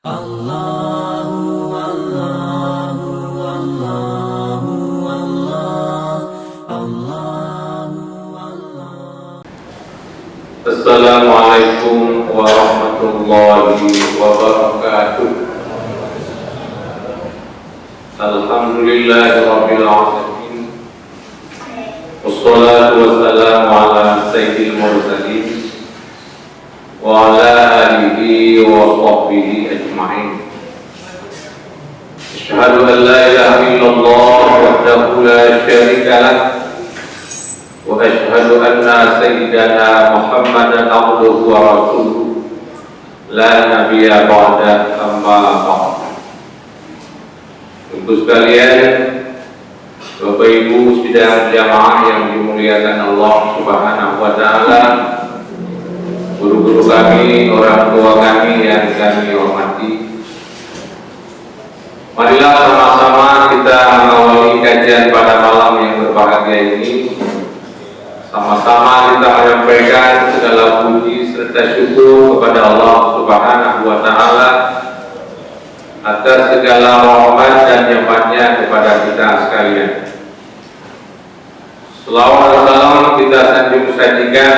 Allahu Allahu Allahu Allahu Allah. Assalamualaikum warahmatullahi wabarakatuh. Alhamdulillahirabbil alamin. Wassalatu wassalamu ala sayyidil mursalin wa ala alihi wa sahbihi ajma'in. Asyhadu an la ilaha illallah wahdahu la syarika lah wa asyhadu anna sayyidana Muhammadan abduhu wa rasuluhu la nabiyya ba'da amma ba'd. Untuk sekalian, Bapak Ibu sidang jamaah yang dimuliakan Allah Subhanahu wa taala, guru-guru kami, orang tua kami yang kami hormati, marilah sama-sama kita mengawali kajian pada malam yang berbahagia ini. Sama-sama kita menyampaikan segala puji serta syukur kepada Allah Subhanahu wa taala atas segala rahmat dan nikmat-Nya kepada kita sekalian. Selawat dan salam kita sanjung sajikan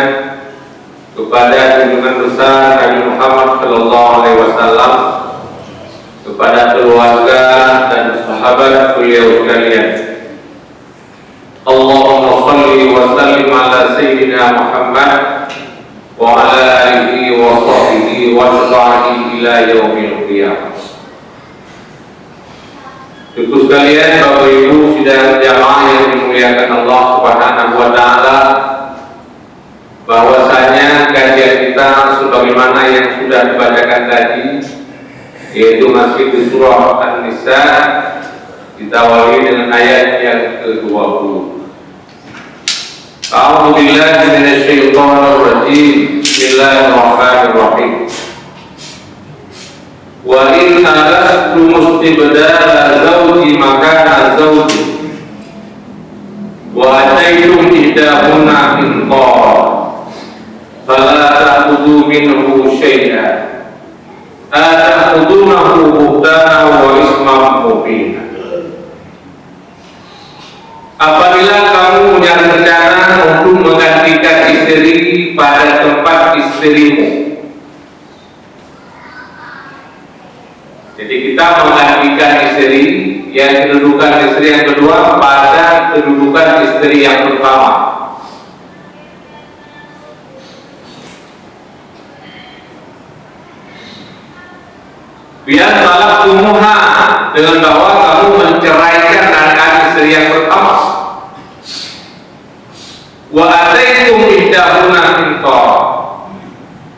kepada junjungan besar Nabi Muhammad sallallahu alaihi wasallam, kepada keluarga dan sahabat beliau sekalian. Allahumma shalli wa sallim ala sayyidina Muhammad wa ala alihi wa sahbihi wa sahbihi ila yaumil qiyamah. Ibu sekalian, Bapak Ibu sidang jamaah yang dimuliakan Allah Subhanahu wa taala, bahwasanya kajian kita sebagaimana yang sudah dibacakan tadi, yaitu masih di surah An-Nisa, kita awali dengan ayat yang ke-20. A'udzu billahi minasyaitonir rajim. Bismillahirrahmanirrahim. Wa in aradtum istibdala zawji makana zawji wa ataytum ihdahunna qintar fala ta'khudhu minhu syai'an ata'khudhunahu buhtanan wa isman mubina. Apabila kamu punya rencana untuk menggantikan istri pada tempat istrimu, jadi kita menggantikan istri yang kedudukan istri yang kedua pada kedudukan istri yang pertama. Biar talak tumuha, dengan bahwa kamu menceraikan anak istri yang pertama. Wa ataitum ihdahunna qintar,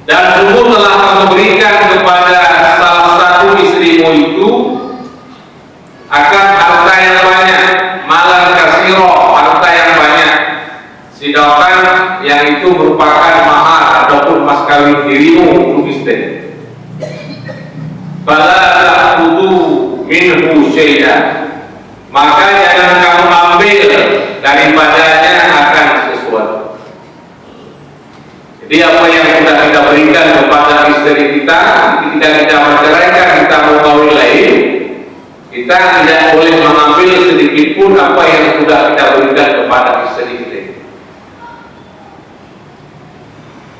dan sungguh telah kamu berikan kepada salah satu istrimu itu akan harta yang banyak, malan kasiro, harta yang banyak, sedangkan yang itu merupakan mahar ataupun mas kawin dirimu untuk istri. Fala ta'khudhu minhu syai'an, maka jangan kamu ambil daripadanya akan sesuatu. Jadi apa yang sudah kita berikan kepada istri kita, ketika kita menceraikan, kita mau kawin lain, kita tidak boleh mengambil sedikit pun apa yang sudah kita berikan kepada istri kita.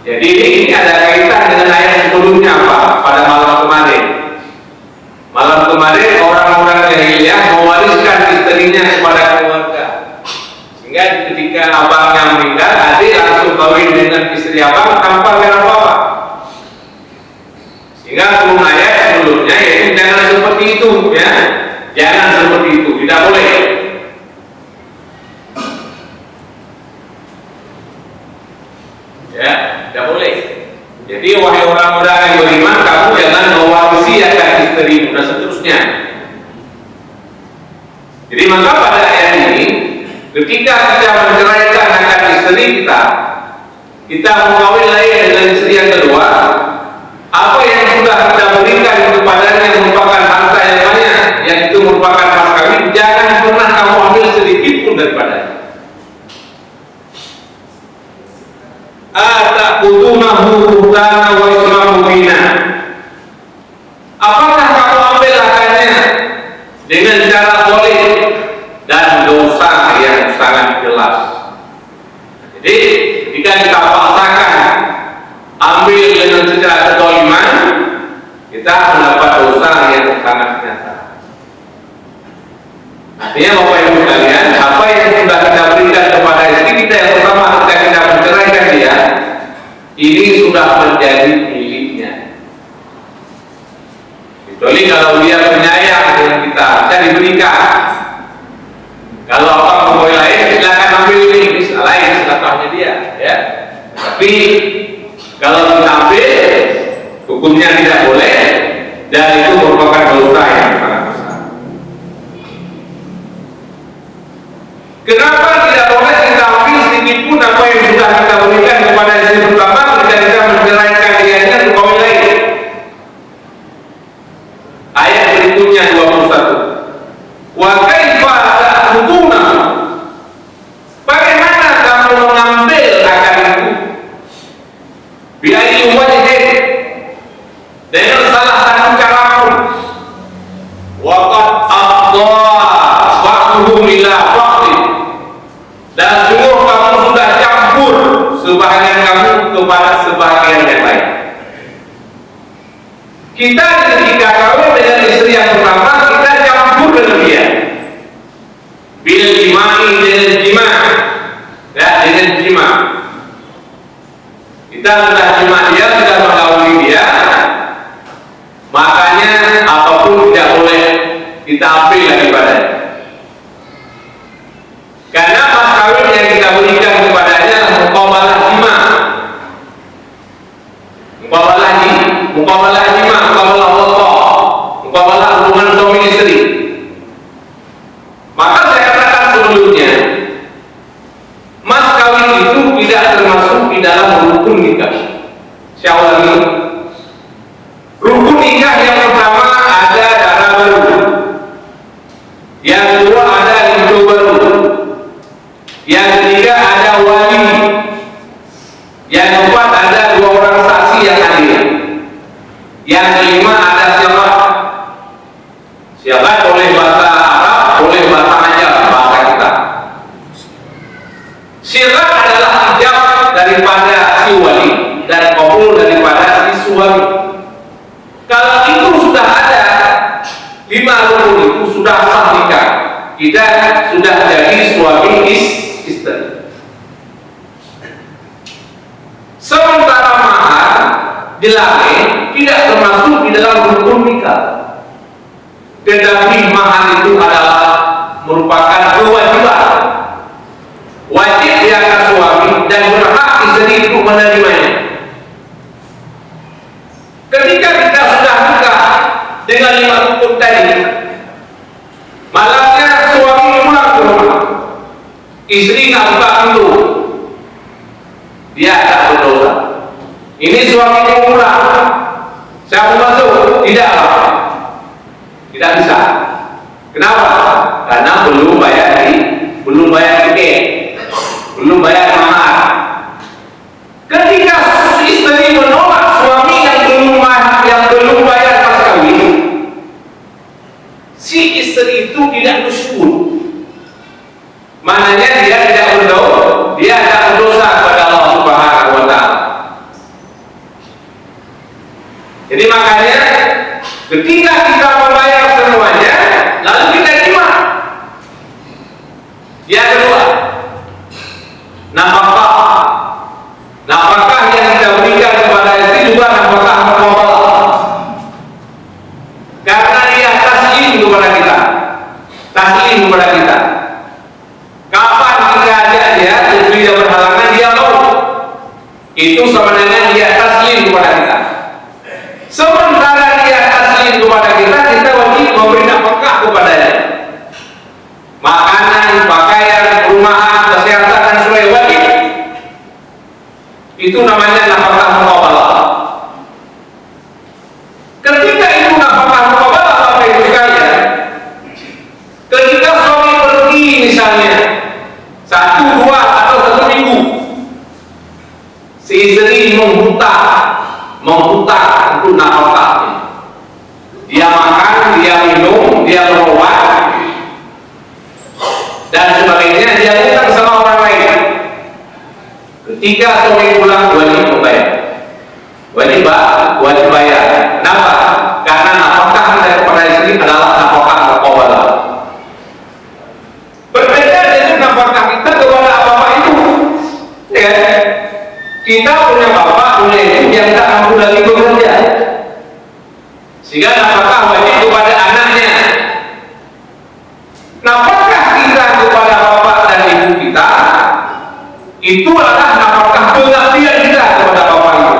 Jadi ini ada kaitan dengan ayat sebelumnya apa? Pada malam kemarin. Malam kemarin orang-orang jahiliyah mewariskan istrinya kepada keluarga, sehingga ketika abangnya meninggal, adik langsung kawin dengan istri abang tanpa ada apa-apa. Sehingga turun ayat sebelumnya, yaitu jangan seperti itu, ya, jangan seperti itu, tidak boleh. Ya, tidak boleh. Jadi wahai orang-orang yang beriman, kamu jangan mewarisi akan istrimu dan seterusnya. Jadi maka pada ayat ini, ketika kita menceraikan akan istri kita mau kawin lain dengan istri yang kedua, apa yang sudah kita berikan kepadanya yang merupakan harta yang banyak, yang itu merupakan mas kawin, jangan pernah kamu ambil sedikit pun daripadanya. Ata'khudhunahu buhtanan wa isman mubina. Apakah kita mendapat dosa yang sangat nyata. Artinya Bapak Ibu sekalian, apa yang sudah kita berikan kepada istri kita yang pertama ketika kita menceraikan dia, ini sudah menjadi miliknya. Kecuali kalau dia penyayang dengan kita, bisa diberikan. Kalau apa pegawai lain, silakan ambil ini lain sedekahnya dia, ya. Tapi kalau kita ambil, hukumnya tidak boleh, dan itu merupakan dosa yang sangat besar. Kenapa tidak boleh kita ambil sedikit pun apa yang sudah kita berikan kepada istri pertama ketika kita menceraikan dia dengan pegawai lain? Ayat berikutnya 21. Wa kaifa ta'khuduna? Bagaimana kamu mengambil akan itu? Bi ayyi wajhin? Dengan salah satu cara pun. Wa qad afdha ba'duhum ila ba'din. Dan sungguh kamu sudah campur sebahagian kamu kepada sebahagian yang lain. Kita ketika kawin dengan istri yang pertama, kita campur dengan dia. Bil jimai, dengan jima, ya, dengan jima. Kita sudah jima dia, sudah menggauli dia, makanya apapun tidak boleh kita ambil lagi padanya. Karena mas kawin yang kita berikan kepadanya muqabalah jima, muqabalah jima, muqabalah Allah, muqabalah hubungan suami istri. Maka saya katakan sebelumnya, mas kawin itu tidak termasuk di dalam rukun nikah. Saya ulangi, rukun nikah yang pertama ada darah baru, yang kedua ada lintu baru, yang ketiga ada wali, yang keempat ada 2 orang saksi yang hadir, yang kelima ada syarat. Syarat boleh bahasa Arab, boleh bahasa Ajam, bahasa kita. Syarat adalah ijab daripada si wali dan qabul daripada si suami. Kalau itu sudah ada 5 rukun itu sudah sah nikah, kita sudah jadi suami istri. Sementara mahar dilarang tidak termasuk di dalam rukun nikah, tetapi mahar itu adalah merupakan kewajiban, wajib di atas suami dan berhak istri itu menerimanya. Ketika kita sudah nikah dengan 5 rukun tadi, malamnya suami pulang ke rumah, istri nggak buka pintu, dia tak berdosa. Ini suaminya pulang, saya mau masuk, tidak bisa. Kenapa? Karena belum bayar tiket, belum bayar mahar. Ketika istri menolak suami yang belum bayar mas kawin, si istri itu tidak nusyuk. Maknanya dia tidak berdosa kepada Allah Subhanahu wa Ta'ala. Jadi makanya ketika kita membayar semuanya, lalu kita terima. Yang kedua, nafkah yang kita berikan kepada istri juga nafkah muqabalah. Karena dia taslim kepada kita. Kapan kita ajak dia, istri dia berhalangan, dia mau. Itu sama dengan dia taslim kepada kita. Sementara dia taslim kepada kita, kita wajib memberi nafkah kepadanya. Makanan, pakaian, perumahan, kesehatan dan sebagainya wajib. Itu namanya nafkah muqabalah. Ketika itu nafkah muqabalah, Bapak Ibu sekalian, ketika suami pergi misalnya 1, 2 atau 1 minggu, si istri menghutang untuk nafkah. Dia makan, dia minum, dia berobat dan sebagainya, dia hutang sama orang lain. Ketika suami pulang, wajib membayar. Wajib bayar. Kenapa? Sehingga nafkah wajib kepada anaknya. Nafkah kita kepada bapak dan ibu kita itu adalah nafkah pengabdian kita kepada bapak ibu,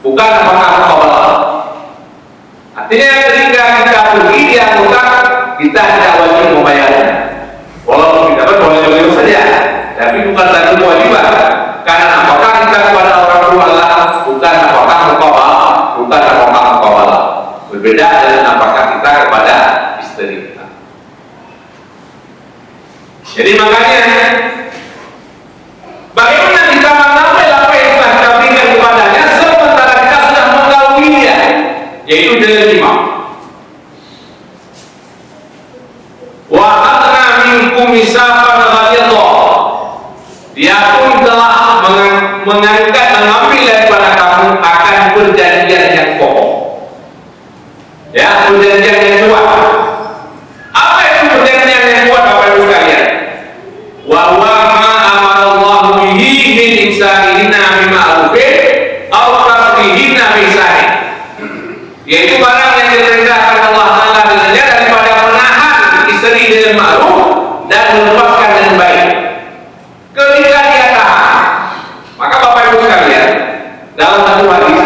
bukan nafkah muqabalah. Artinya ketika kita pergi di anggota, kita tidak wajib membayarnya. Walaupun kita boleh saja, tapi bukan satu kewajiban. Karena nafkah kita kepada orang tua adalah bukan nafkah muqabalah, bukan nafkah muqabalah. Berbeda dengan nafkah kita kepada istri kita. Jadi makanya bagaimana kita mengambil apa yang telah kita berikan kepadanya sementara kita sudah menggauli dia, yaitu dengan jima. Wa akhadna minkum mitsaqan ghalidha. Dia pun telah mengangkat, mengambil daripada kamu akan perjanjian yang kokoh. Ya, perjanjian yang kuat. Apa itu perjanjian yang kuat, Bapak Ibu sekalian? Wa huwa ma amarallahu bihi min insanihinna bima'rufin aw tasrihinna bi'ihsanin. Yaitu barang yang diperintahkan Allah Ta'ala dengannya daripada menahan istri dengan ma'ruf dan melepaskan dengan baik. Ketika dia tahan, maka Bapak Ibu sekalian, dalam satu hadis,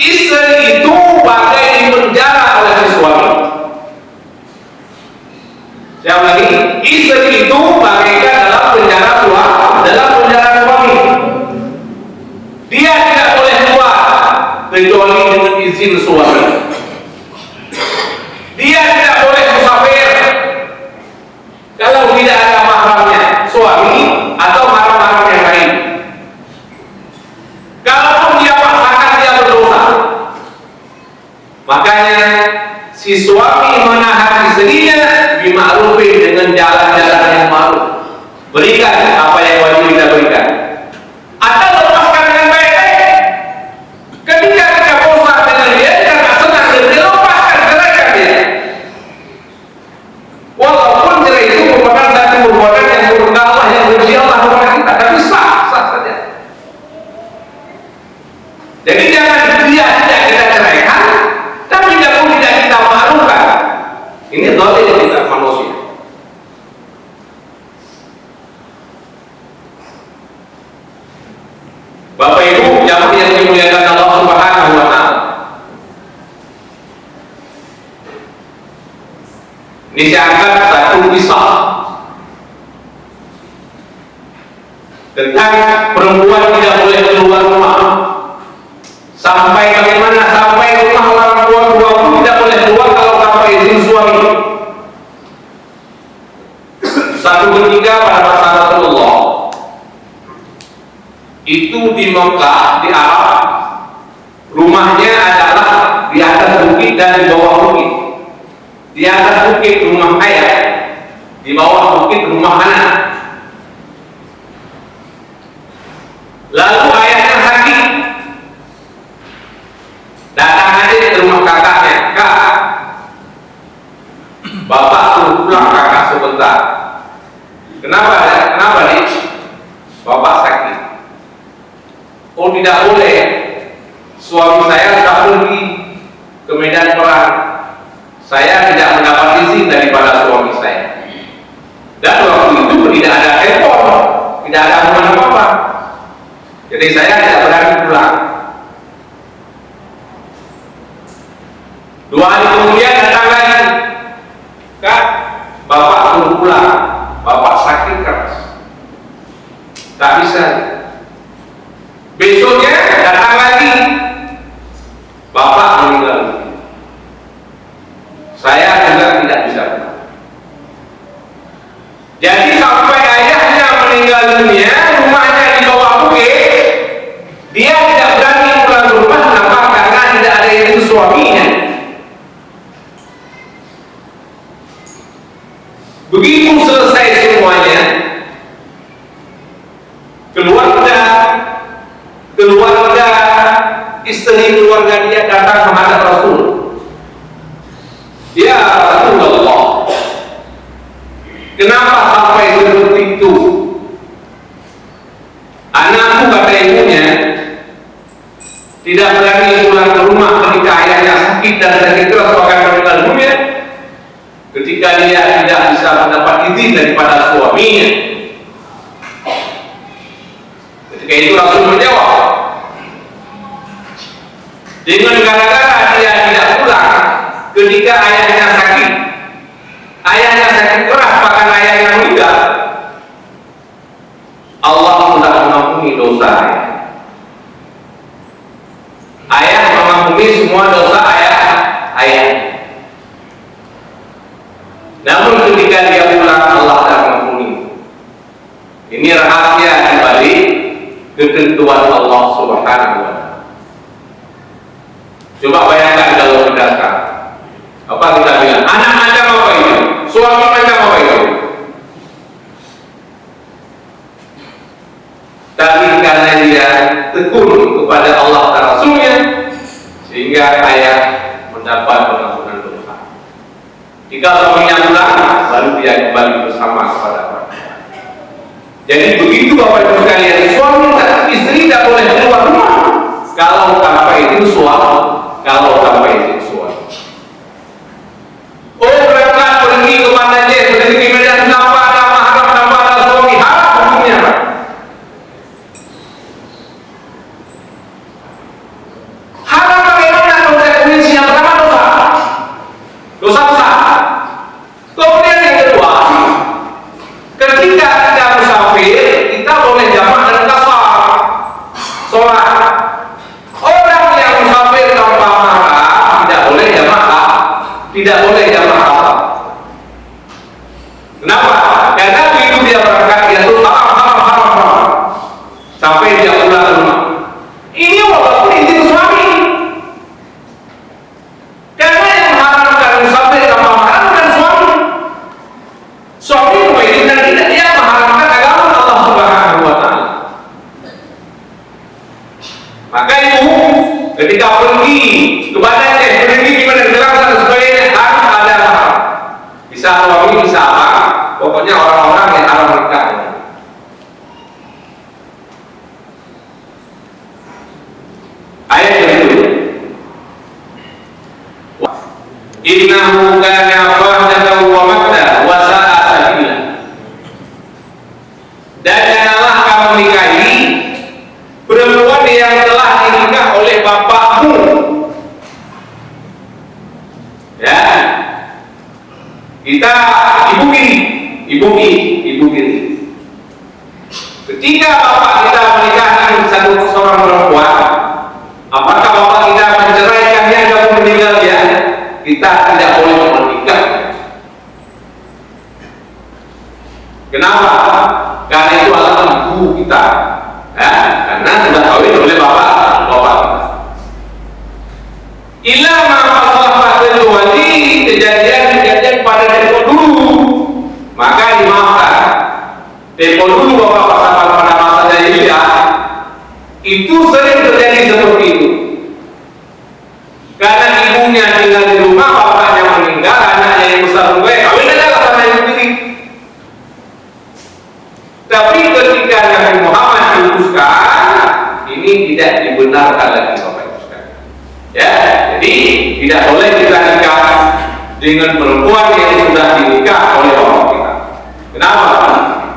istri itu bagai dipenjara oleh si suami. Yang lagi, istri itu bagaikan dalam penjara suami. Dia tidak boleh keluar kecuali dengan izin suami. Dia tidak boleh musafir kalau tidak ada mahramnya, suami atau mahram-mahram yang lain. Kalaupun dia paksakan, dia berdosa. Makanya si suami menahan istrinya bima'rufin, dengan jalan-jalan yang ma'ruf. Berikan apa yang wajib kita berikan, atau lepaskan dengan baik-baik. Ketika kita bosan dengan dia, karena senang dengan dia, lepaskan, ceraikan dia. Walaupun cerai itu merupakan satu perbuatan yang murka Allah, yang benci Allah kepada kita, tapi sah saja. Jadi jangan dia tidak kita ceraikan, tapi dia pun tidak kita ma'rufkan. Ini zalim kita manusia. Bapak Ibu jamaah yang dimuliakan Allah Subhanahu wa Ta'ala, ini saya angkat satu kisah tentang perempuan tidak boleh keluar rumah. Sampai bagaimana? Sampai rumah orang tua pun tidak boleh keluar kalau tanpa izin suami. Satu ketika pada masa Rasulullah, itu di Mekah, di Arab, rumahnya adalah di atas bukit dan di bawah bukit. Di atas bukit rumah ayah, di bawah bukit rumah anak. Lalu ayahnya sakit, datang aja ke rumah kakaknya. Kak, bapak suruh pulang kakak sebentar. Kenapa nih? Bapak sakit. Oh, tidak boleh, suami saya sudah pergi ke medan perang, saya tidak mendapat izin daripada suami saya. Dan waktu itu tidak ada telepon, tidak ada apa-apa, jadi saya tidak berani pulang. 2 hari kemudian datang lagi. Kak, bapak suruh pulang, bapak sakit keras, tak bisa. Besoknya datang lagi, bapak meninggal. Saya juga tidak bisa pulang. Jadi sampai ayahnya meninggal dunia, rumahnya di bawah bukit, dia tidak berani pulang ke rumah. Kenapa? Karena tidak ada izin suaminya. Begitu selesai semuanya, istri keluarga dia datang menghadap Rasul. Ya Rasulullah, kenapa sampai seperti itu? dan sakit keras bahkan meninggal dunia ketika dia tidak bisa mendapat izin daripada suaminya. Ketika itu Rasul menjawab, dengan gara-gara dia tidak pulang ketika ayahnya sakit keras bahkan ayahnya meninggal, Allah sudah mengampuni dosa ayah mengampuni semua dosa ayah. Namun ketika dia pulang, Allah tidak mengampuni. Ini rahasia dibalik ketentuan Allah Subhanahu wa Ta'ala. Coba bayangkan kalau kita sekarang, apa kita bilang, anak macam apa itu, suami macam apa itu, tapi karena dia tekun kepada Allah dan Rasulnya, sehingga ayah mendapat pengampunan dosa. Jika suaminya pulang, baru dia kembali bersama kepada Allah. Jadi begitu Bapak Ibu sekalian, suami dan istri tidak boleh keluar rumah kalau tanpa izin suami. Oh, berangkat pergi ke mana aja, pergi ke medan tanpa ada mahram, tanpa ada suami, haram hukumnya, Pak. Haram bagaimana konsekuensi yang pertama dosa besar. Kemudian yang kedua, ketika kita musafir, kita boleh jamak dan qasar sholat. Orang yang musafir tanpa mahram tidak boleh jamak. Kenapa? Karena begitu dia berangkat, dia tuh haram sampai dia pulang ke rumah. Ini walaupun izin suami, karena yang mengharamkan musafir tanpa mahram bukan suami. Suami itu dan tidak, dia mengharamkan agama Allah Subhanahu wa Ta'ala. Maka itu ketika pergi kepadanya, pergi gimana dalam dan sebagainya, harus ada mahram. Bisa suami, bisa apa? Pokoknya orang-orang yang haram nikah. Ayat kedua, innahu kana fahdatan wa makta wa sa'a sabila. Dan janganlah kamu nikahi perempuan yang telah dinikah oleh bapakmu. Ya, kita ibu kiri. Ketika bapak kita menikahi seorang perempuan, apakah bapak kita menceraikannya atau meninggal dia? Kita tidak boleh menikah. Kenapa? Karena itu adalah ibu kita, ya, karena sudah kawin oleh bapak kita. Ila masalah kecuali kejadian pada tempo dulu, maka dimaafkan. Tempo dulu bapak pada masa jahiliyah itu sering terjadi seperti itu. Karena ibunya tinggal di rumah, bapaknya meninggal, anaknya yang besar kawin aja lah sama ibu tiri. Tapi ketika Nabi Muhammad diutuskan, ini tidak dibenarkan lagi Bapak Ibu sekalian. Ya, jadi tidak boleh kita nikah dengan perempuan yang sudah dinikah oleh bapak kita. Kenapa?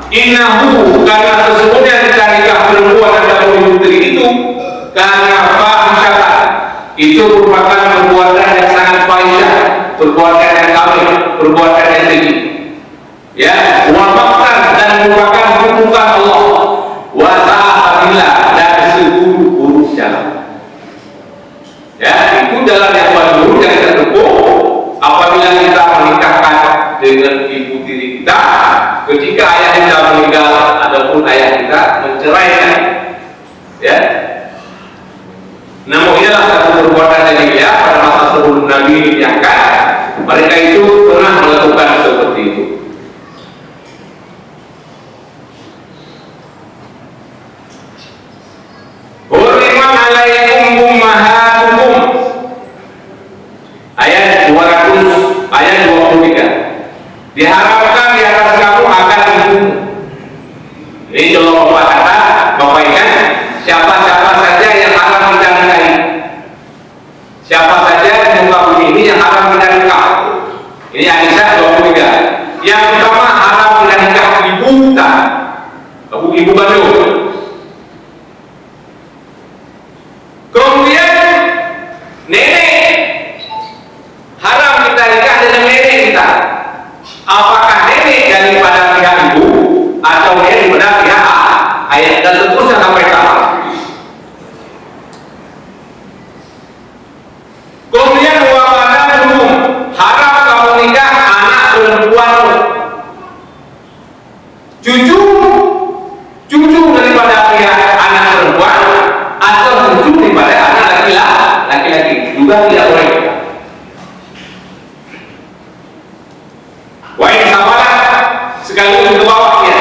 Innahu, karena sesungguhnya kita nikah perempuan atau ibu tiri itu karena fahisyatan, itu merupakan perbuatan yang sangat fahisyah, perbuatan yang kafir, perbuatan yang keji. Ya, wa maktan, dan merupakan hukuman Allah, wa ta'ala, dan seburuk-buruk jalan. Ya, itu jalan yang paling buruk yang kita tempuh apabila kita menikahkan dengan ibu tiri kita ketika ayah kita meninggal ataupun ayah kita menceraikan. Ya, namun ialah satu perbuatan jahiliyah pada masa sebelum Nabi diangkat, mereka itu pernah melakukan seperti itu. Hurrimat alaikum ummahatukum, ayat 23. Diharapkan di atas kamu akan ibumu. Ini kalau bapak kata, bapak ingat siapa saja yang haram kita nikahi, siapa saja di muka bumi apakah nenek daripada pihak ibu atau nenek daripada pihak ayah, dan seterusnya sampai tamat. Kemudian wabana hukum haram kamu nikah anak perempuan, cucu daripada pihak anak perempuan atau cucu daripada anak laki-laki juga tidak boleh. Wah, ini samalah sekaligus ke bawahnya.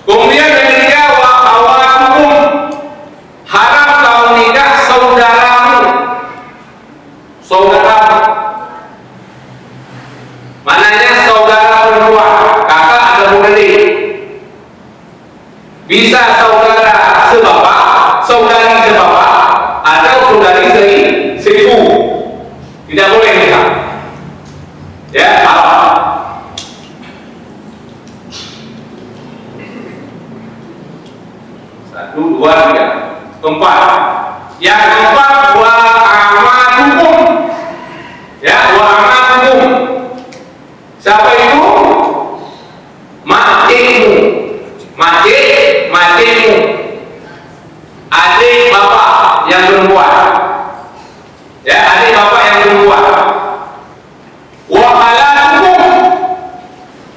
Kemudian yang ketiga, hukum haram kamu nikah saudaramu. Mananya saudara perempuan, kakak atau adik. Bisa saudara sebapak, saudari sebapak, atau saudari seibu. Tidak boleh nikah. Ya, haram. Satu, dua, tiga, keempat. Yang keempat, wa amadukum. Ya, wa amadukum. Siapa itu? Makcikmu. Makcikmu. Adik bapak yang perempuan. Ya, adik bapak yang perempuan. Wa khalatukum,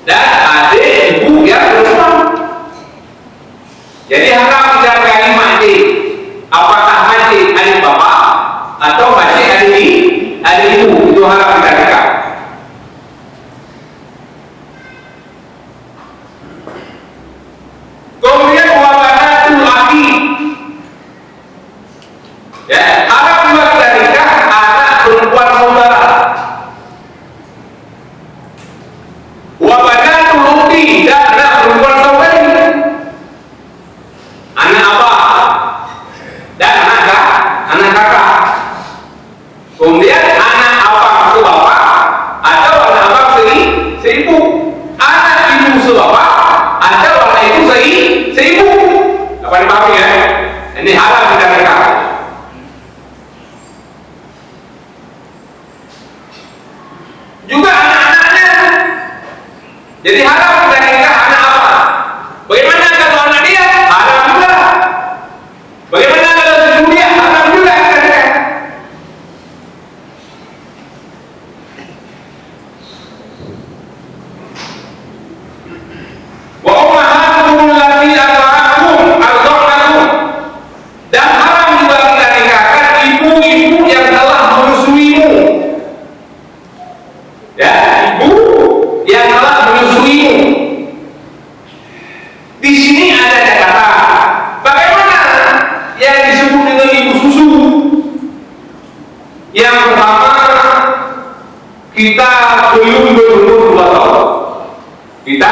dan adik ibu yang perempuan. Jadi haram kita kali makcik. Apakah makcik adik bapak atau makcik adik ibu, itu haram kita nikah. Kemudian wabanatul akhi. Ya, haram juga kita nikah anak perempuan saudara. Wabanatul ukhti, dan anak perempuan saudari. Anak abah dan anak kakak. Kemudian anak abah sebapak atau anak abah seibu. Anak ibu sebapak atau anak ibu seibu. Apa dipahami ya? Ini haram kita nikah. Juga anak-anaknya. Jadi haram kita nikah anak apa? Bagaimana kalau anak dia? Haram juga. Bagaimana kalau cucu dia? Haram juga kita nikah. Wa ummahatukum allati arda'nakum, dan haram juga kita nikahkan ibu-ibu yang telah menyusuimu. Ya, ibu yang telah menyusuimu. Di sini ada catatan. Bagaimana yang disebut dengan ibu susu? Yang pertama, kita belum berumur 2 tahun. Kita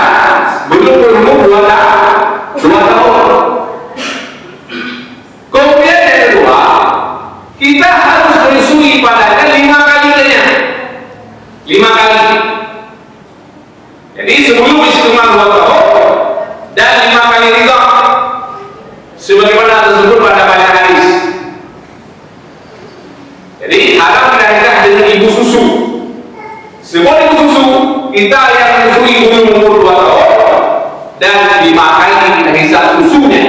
belum berumur 2 tahun. Kemudian yang kedua, kita harus menyusui padanya 5 kalinya. 5 kali. Jadi sebelum istimewa 2 tahun dan 5 kali ridha, sebagaimana tersebut pada banyak hadis. Jadi haram kita nikah dengan ibu susu. Sebelum ibu susu, kita yang menyusui belum umur 2 tahun dan 5 kali kita hisap susunya.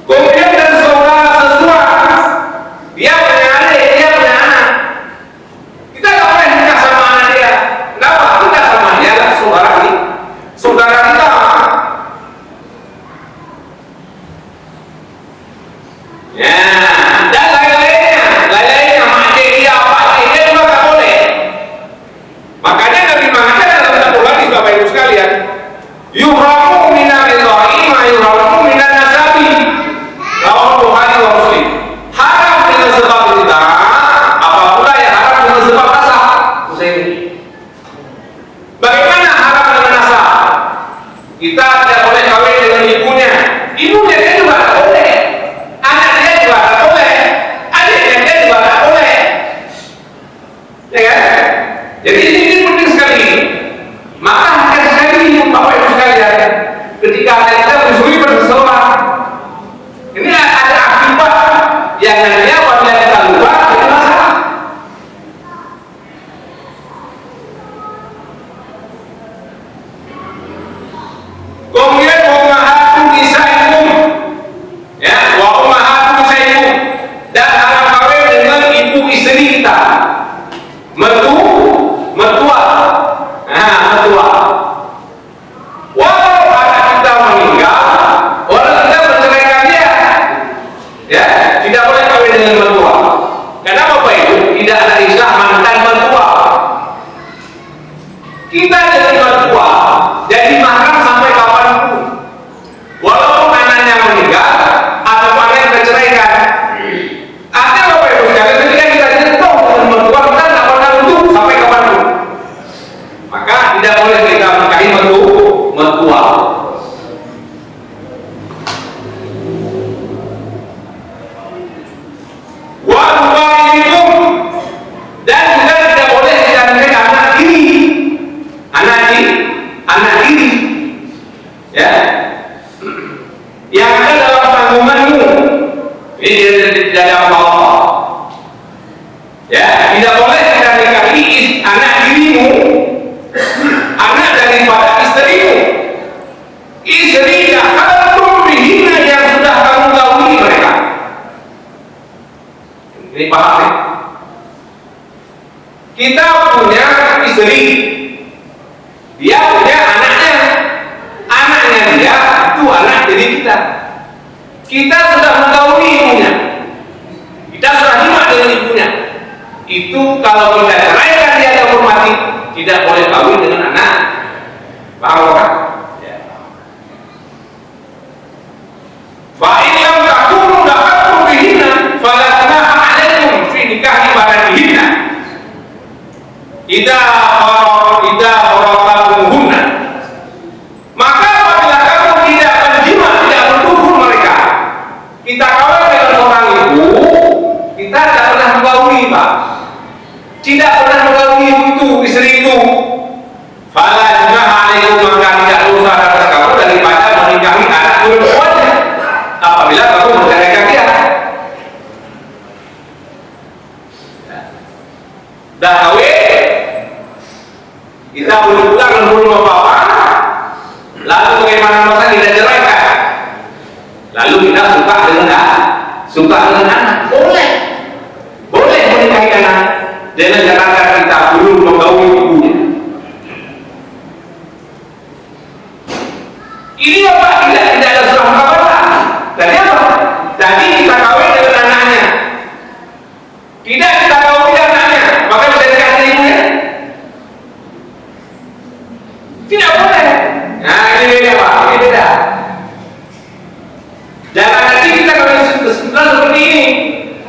Kemudian dan saudara sesuatu, dia punya adik, dia punya anak. Kita nggak boleh nikah sama anak dia. Kenapa? Kita sama dia lah saudara kita. Ya, dan lain-lainnya, makcik dia, apa dia juga nggak boleh. Makanya Nabi mengatakan dalam satu hadis, Bapak Ibu sekalian, yuhram kawin dengan mertua. Karena Bapak Ibu tidak ada istilah mantan mertua. Kita jadi mertua, jadi mahram sampai kapanpun. Walaupun anaknya meninggal atau anaknya terceraikan. Artinya Bapak Ibu sekalian, ketika kita nyentuh dengan mertua, kita tidak pernah untuk sampai kapanpun. Maka tidak boleh kita menikahi mertua. Dan juga tidak boleh kita nikahi anak diri, ya, yang ada dalam tanggunganmu. Ini tidak ada apa-apa, ya. Tidak boleh kita nikahi anak dirimu, anak daripada istrimu, istri dahatum bihina yang sudah kamu kawini mereka. Ini paham ya? Kita punya istri, dia punya anaknya dia itu anak dari kita. Kita sudah mengkawini ibunya, kita sudah nikah dengan ibunya. Itu kalau kita ceraikan dia atau mati, tidak boleh kawin dengan anak. Paham kan? Fa'illam takunu dahatum bihina fala junaha 'alaikum fi nikahi banatihinna. Idza faraqtumuhunna, maka apabila kamu tidak menjima, tidak bertubuh mereka, kita kawin dengan orang ibu, kita tidak pernah mengkawini, Pak, tidak pernah mengkawini itu istri itu. Fala junaha 'alaikum, maka tidak dosa atas kamu daripada menikahi anak perempuannya apabila kamu menceraikan dia. Dah kawin, kita belum pulang dan belum apa-apa, lalu bagaimana masa kita ceraikan, lalu kita suka dengan anak, boleh menikahi anak dengan catatan kita belum mengkawin ibunya. Ini apa? Tidak ada surat kabar. Tadi apa? Tadi kita kawin dengan anaknya, tidak kita kawin dengan anaknya, maka bisa dikasih ibunya. Tidak boleh. Nah, ini beda, Pak. Ini beda. Jangan nanti kita kesimpulan seperti ini.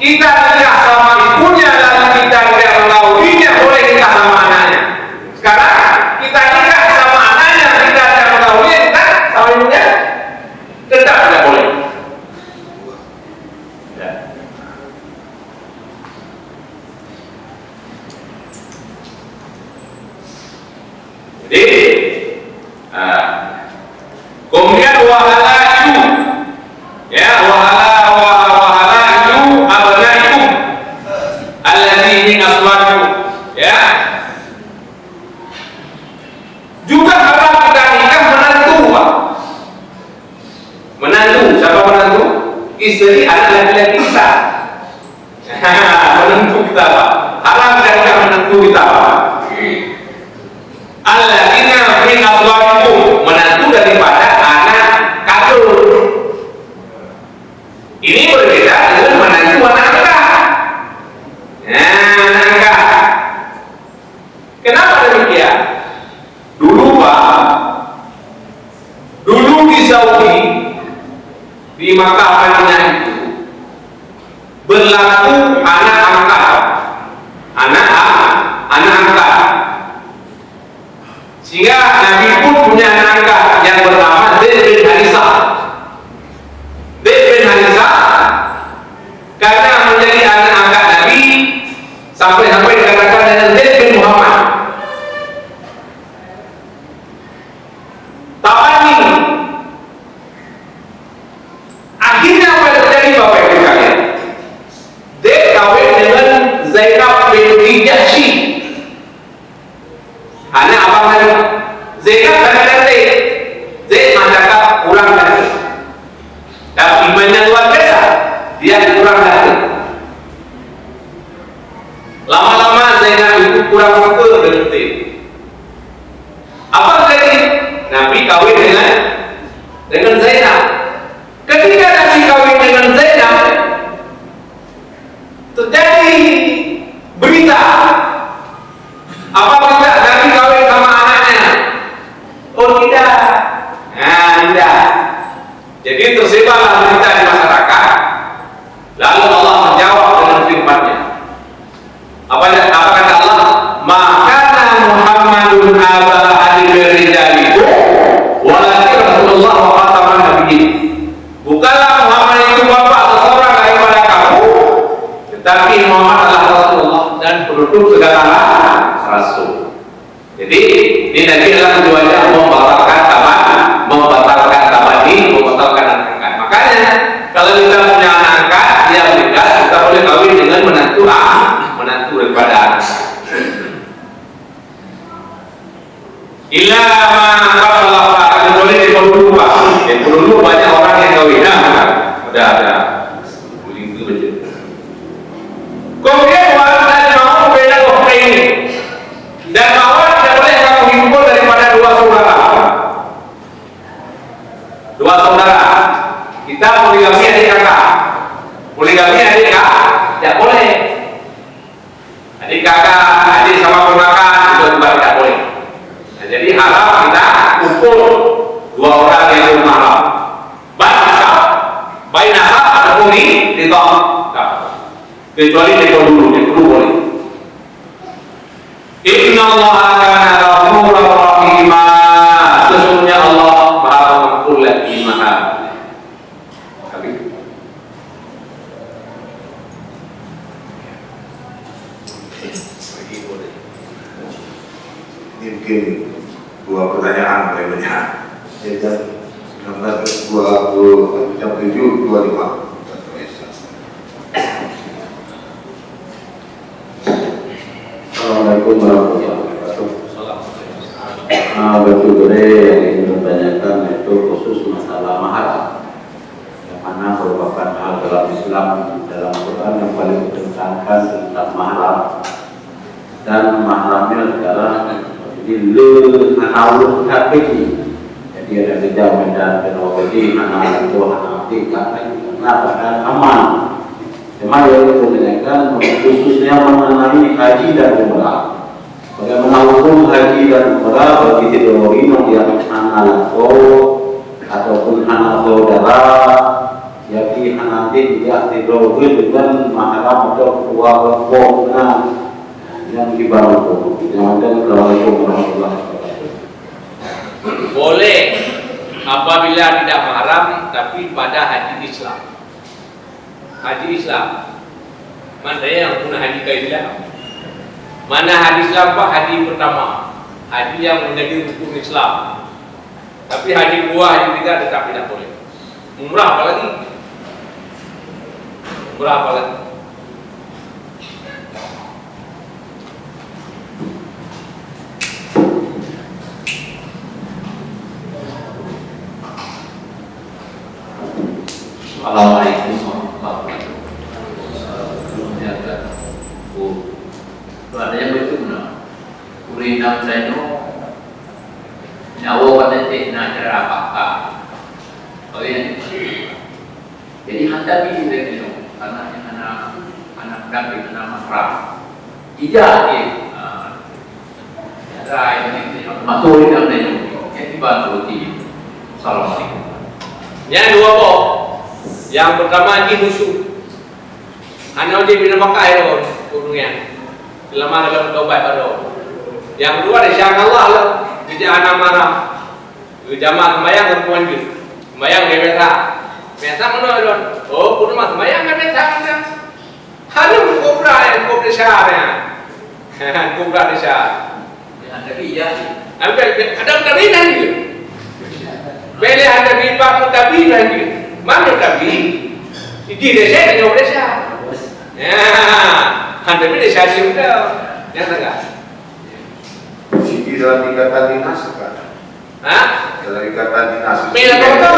Kita nikah sama ibunya lalu kita tidak mengkawininya, boleh nikah sama anaknya. Sekarang kita nikah sama anaknya, kita tidak mengkawininya, kita sama ibunya, tetap tidak boleh. Ya. Jadi kemudian wahalaju, ya, wahalaju abnaikum alladzi min aswajikum, ya. Juga haram kita nikah menantu, Pak. Menantu, siapa menantu? Istri anak laki-laki kita. Menantu kita, Pak. Haram kita nikah menantu kita, Pak. Alladzina min azwajikum, menantu daripada anak kandung. Ini berbeda dengan menantu anak angkat. Anak angkat. Kenapa demikian? Dulu, Pak, di Saudi, di Makkah Madinah itu berlaku anak angkat. Sehingga Nabi pun punya anak angkat yang bernama Zaid bin Harisah. Karena menjadi anak angkat Nabi sampai dikatakan dengan Zaid bin Muhammad. Tapi akhirnya apa yang terjadi, Bapak Ibu sekalian? Zaid kawin dengan Zainab binti Jahsy, anak abang Nabi. Zainab dan Zaid cakap kurang lagi, tapi imannya luar biasa, dia kurang lagi. Lama-lama Zainab itu kurang suka dengan Zaid. Apa terjadi? Nabi kawin dengan Zainab. Ketika Nabi kawin dengan Zainab, tetapi Muhammad adalah Rasulullah dan penutup segala rasul. Jadi ini nanti adalah tujuannya membatalkan tabani, membatalkan anak angkat. Makanya kalau kita punya anak angkat, dia menikah, kita boleh kawin dengan menantu daripada anak. Illa ma kecuali di dulu banyak orang yang kawin. Udah ada. Kemudian dan mau beda waktu ini dan mawar tidak boleh kamu himpun daripada dua saudara. Kita poligami adik kakak, tidak boleh. Adik kakak, adik sama ponakan itu juga tidak boleh. Nah, jadi haram kita kumpul dua orang yang belum mahram. Baik nasab ataupun ditolak. Kecuali dekor dulu boleh. Inna Allah kana ghafurur rahim. Sesungguhnya Allah Maha Pengampun lagi Maha. Mungkin dua pertanyaan banyak. Jam 7.25. Assalamualaikum warahmatullahi wabarakatuh. Betul yang ingin bertanyakan itu khusus masalah mahar, yang mana merupakan hal dalam Islam, dalam Quran yang paling ditekankan tentang mahram, dan mahramnya sekarang jadi le hakiki. Jadi ada kejaman dan penawati anak itu karena aman. Cuma yang ditanyakan khususnya mengenai haji dan umrah. Bagaimana hukum haji dan umrah bagi tidorino yang anak ataupun anak saudara, yakni anak tidak tidur dengan mahram atau keluarga yang dibangun. Assalamualaikum warahmatullahi wabarakatuh. Boleh apabila tidak mahram tapi pada haji Islam. Mana yang punya haji Islam? Mana haji Islam Pak? Haji pertama, haji yang menjadi rukun Islam. Tapi haji 2, haji 3 tetap tidak boleh. Umrah apalagi? Assalamualaikum warahmatullahi wabarakatuh. Ada yang betul Urinam saya nyawa patentik nak cara apa? Oh ya. Jadi hantar ini dia anak dapil nama mahram. Ijaz dia. Ada ini masuk Urinam dia. Yang dibantu di. Assalamualaikum. Yang dua kok. Yang pertama haji musuh. Hanya wajib bina pakai loh kurungnya. Selama dalam taubat baru. Yang kedua disyarat Allah lah. Tidak anak marah. Jamaah sembahyang berpuanjut. Sembahyang bebeta. Bebeta mana don? Oh, kudu mah sembahyang bebeta mana? Hanya kubra yang kubra syarnya. Kubra syar. Ada iya. Ada tabi nanti. Beli ada bipa tabi nanti. Mana tabi? Iki desa dengan desa. Ya. Anda pilih saya sudah, yang tengah. Siti dalam ikatan dinas kan? Dalam ikatan dinas. Bila kotor,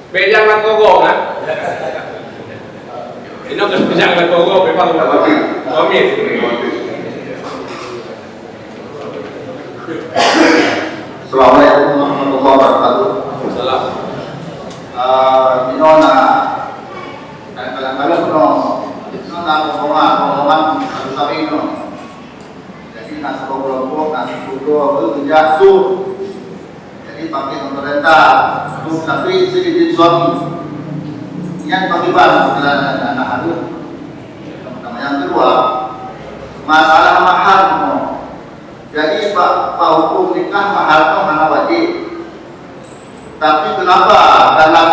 bejang lakogo kan? Ini kan bejang lakogo, memang komit. Assalamualaikum warahmatullahi wabarakatuh. Salam. Minona, kadang-kadang pengumuman harus saling jadi nasi kelompok nasi kudo itu jatuh jadi pakai pemerintah tapi sedikit suami yang bagaimana anak harus yang kedua masalah mahar jadi pak hukum nikah mahar itu mana wajib tapi kenapa dalam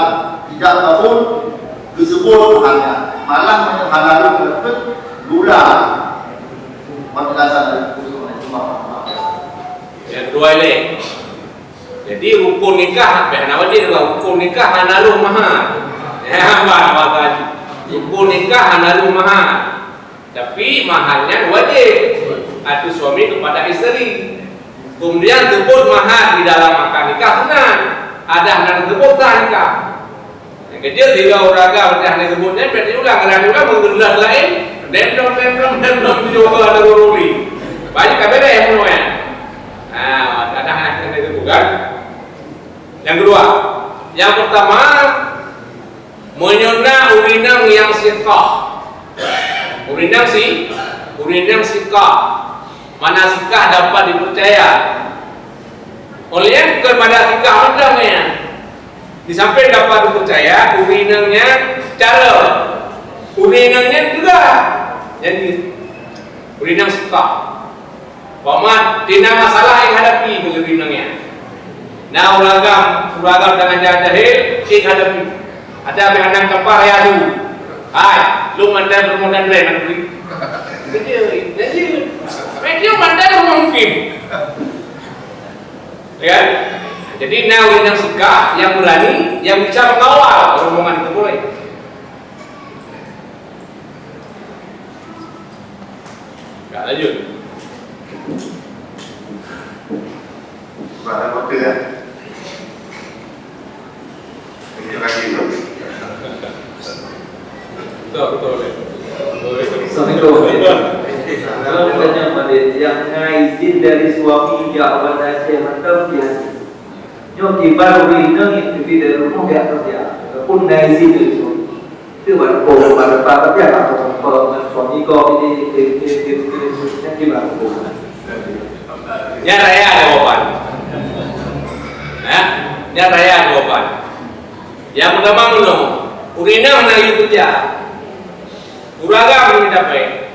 3 tahun disebut maharnya malah menghalalu ke gula penjelasan dari khusus cuma. Yang kedua ini, jadi rukun nikah, nama dia adalah rukun nikah hanalu mahar. Ya, bahasa rukun nikah hanalu mahar. Tapi maharnya wajib atau suami kepada istri. Kemudian sebut mahar di dalam akad nikah sunnah. Ada yang sebut sah nikah. Yang kecil tiga orang yang disebutnya berarti ulang menggelar lain. Dem juga ada ruri. Banyak kabel yang menolak. Nah, ada yang disebut kan. Yang kedua, yang pertama menyunah urinang yang siqah. Urinang siqah. Manasikah dapat dipercaya oleh yang kepada sikah undangnya. Di samping dapat dipercaya, urinangnya cara urinangnya juga jadi urinang sikah. Paman tidak masalah yang hadapi urinangnya. Nah uragam dengan jahil sih hadapi. Ada yang kepar ya tu. Hai, lu mandai bermodal lain nanti. Jadi media mandai mungkin. Ya. Jadi nawi yang suka, yang berani, yang bisa mengawal rombongan itu boleh. Enggak lanjut. Pada waktu ya. Terima kasih. Betul. Assalamualaikum. Kalau bertanya pada yang izin dari suami ya pada macam biasa. Nyoki baru ini itu dari rumah dia kerja. Pun izin dari suami. Itu baru pada dia atau suami kau ini gimana? Ya raya jawaban. Ya raya jawaban. Yang pertama urina menaiki kerja. Uragam ini dapat.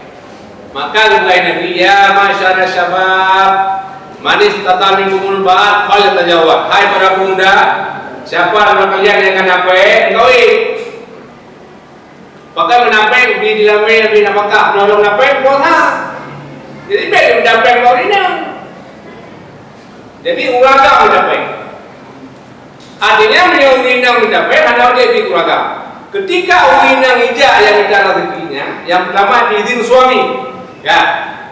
Maka mulai Nabi ya masyarakat syabab manis tata minkumul ba'at fal tajawab. Hai para pemuda, siapa nama kalian yang akan dapat? Kawin. Pakai menapai di dalamnya di napakah nolong napai puasa. Jadi baik mendapat urina. Jadi uragam mendapat. Artinya urina mendapat hanya dia di uragam. Ketika urina hijau yang kita rezekinya, yang pertama diizin suami, ya.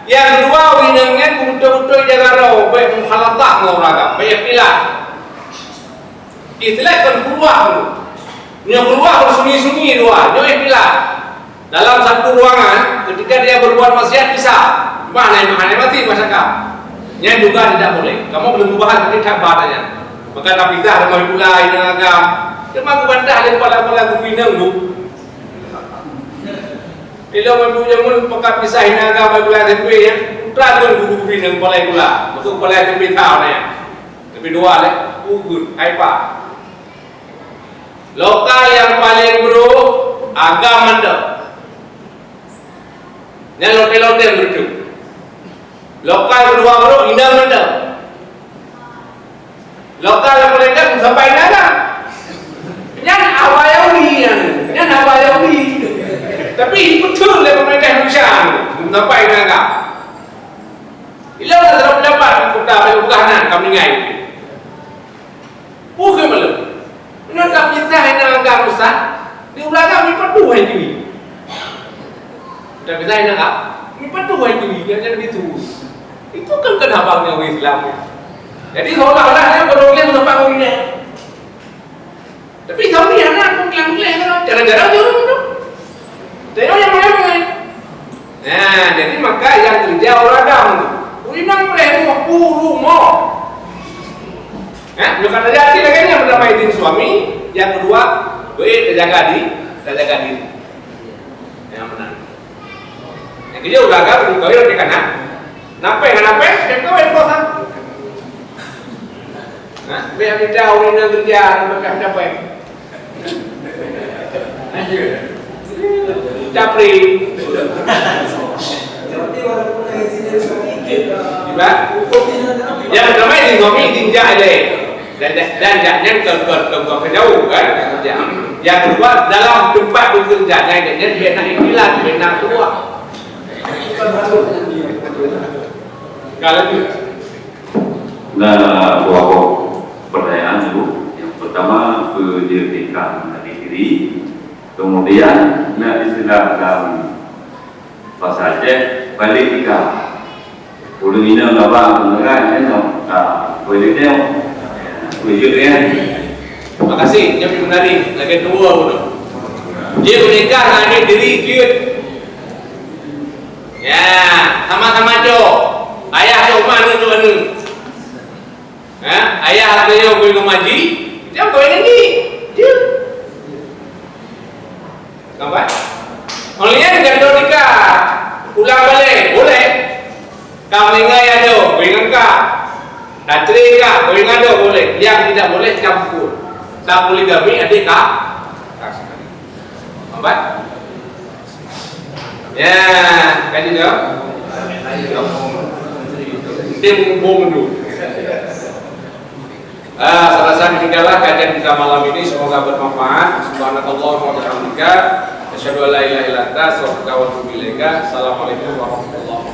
Yang kedua urinanya betul-betul jaga roh, baik mukhalatah ngoragam, baik pilah. Istilah kan keluar, yang keluar sunyi-sunyi dua, yang pilah. Dalam satu ruangan, ketika dia berbuat maksiat bisa, mana mati masyarakat. Yang juga tidak boleh. Kamu belum bahas ketika bahasanya. Maka tak bisa ada pula ini agam. Cuma aku bantah dari kepala-kepala aku pinang tu. Kalau mempunyai mun pekat pisah ini agam aku lihat tempe ya. Putra tu aku pinang kepala pula. Masuk kepala tempe tahu ni. Tempe dua leh. Ugut, apa? Lokal yang paling buruk agam mandap. Yang lote-lote berdua. Lokal kedua buruk indah mandap. Lokal yang paling dekat sampai nada. Yang awal yang awal tapi betul le pemerintah Indonesia sampai nada. Ila dah dapat kota perkanan kami ngai. Bukan malu. Nak tak bisa hendak agak rusak. Di belakang ni padu hai tu. Tak bisa hendak ni padu hai tu yang begitu. Itu kan kenapanya orang Islam. Jadi seolah-olah dia beroleh tempat ini. Tapi kau ni anak mengklaim-klaim kan? Jarang-jarang dia orang tu. Tengok yang mana? Nah, jadi maka yang kerja orang dam tu. Urinang premu rumah. Bukan terjadi lagi yang pertama izin suami, yang kedua terjaga diri. Yang benar. Yang kedua udah agak berkawin di kanan. Nampai, dan kawin kosan. Nah, biar kita urina kerja, macam apa? Capri. Yang pertama izin suami izin jah aja. Dan jangan ke jauh kan kerja. Yang kedua, dalam tempat bekerjanya dia bina iklan, bina tua. Kalau itu Nah, pokok pertanyaan dulu. Yang pertama pendidikan diri, kemudian disilahkan pasal balik tiga. Ulu ini apa mengenai baliknya, wujudnya. terima kasih, dia menarik lagi dua udah. Dia menikah dengan diri dia. Ya, sama-sama jo. Ayah jo mana tu anu? Ayah dia kau ngaji, dia kau ini. Dia. Nampak? Melihat dia nikah, ulang balik, boleh. Kamu ingat ya jo, kau ingat kah? Dan cerita, kau ingat jo boleh. Yang tidak boleh campur. Tak boleh gami adik kak. Nampak? Ya, kaji jo. Tim bom dulu. Selesai tinggallah kajian kita malam ini, semoga bermanfaat. Subhanakallah wa bihamdika, asyhadu an la ilaha illa anta, astaghfiruka wa atubu ilaika. Assalamualaikum warahmatullahi wabarakatuh.